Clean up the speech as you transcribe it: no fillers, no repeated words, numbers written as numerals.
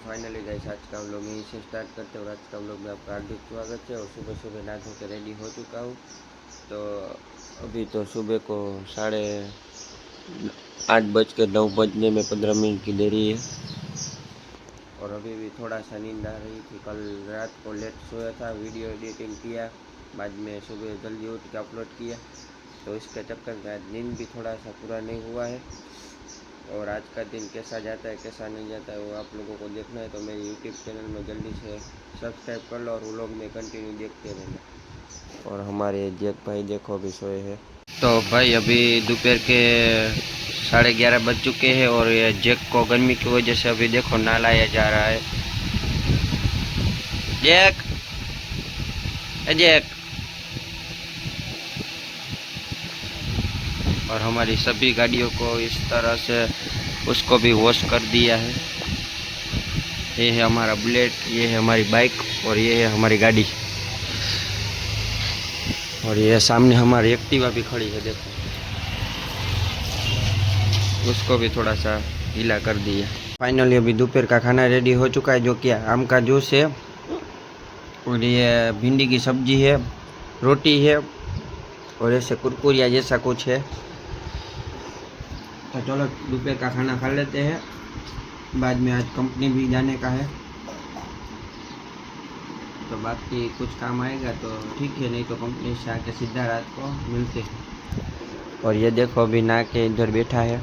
Finally guys आज का vlog यहीं से स्टार्ट करते हैं और आज का व्लॉग में आपका हार्दिक स्वागत है। और सुबह सुबह नहा धो के रेडी हो चुका हूँ। तो अभी तो सुबह को 8:09 बजने में 15 मिनट की देरी है और अभी भी थोड़ा सा नींद आ रही थी। कल रात को लेट सोया था, वीडियो एडिटिंग किया, बाद में सुबह जल्दी उठ के अपलोड किया, तो इसके चक्कर में आज नींद भी थोड़ा सा पूरा नहीं हुआ है। और आज का दिन कैसा जाता है कैसा नहीं जाता है वो आप लोगों को देखना है तो मेरे यूट्यूब चैनल में जल्दी से सब्सक्राइब कर लो और व्लॉग में कंटिन्यू देखते रहना। और हमारे जैक भाई देखो अभी सोए हैं। तो भाई अभी दोपहर के 11:30 बज चुके हैं और ये जैक को गर्मी की वजह से अभी देखो नहलाया जा रहा है। Jack, Jack. और हमारी सभी गाड़ियों को इस तरह से उसको भी वॉश कर दिया है। ये है हमारा बुलेट, ये है हमारी बाइक और ये है हमारी गाड़ी। और ये सामने हमारी एक्टिवा भी खड़ी है, देखो उसको भी थोड़ा सा गीला कर दिया। फाइनली अभी दोपहर का खाना रेडी हो चुका है, जो कि आम का जूस है और ये भिंडी की सब्जी है, रोटी है और ऐसे कुरकुरिया जैसा कुछ है। तो चलो दोपहर का खाना खा लेते हैं, बाद में आज कंपनी भी जाने का है, तो बाकी कुछ काम आएगा तो ठीक है, नहीं तो कंपनी से आके सीधा रात को मिलते हैं। और ये देखो अभी ना के इधर बैठा है।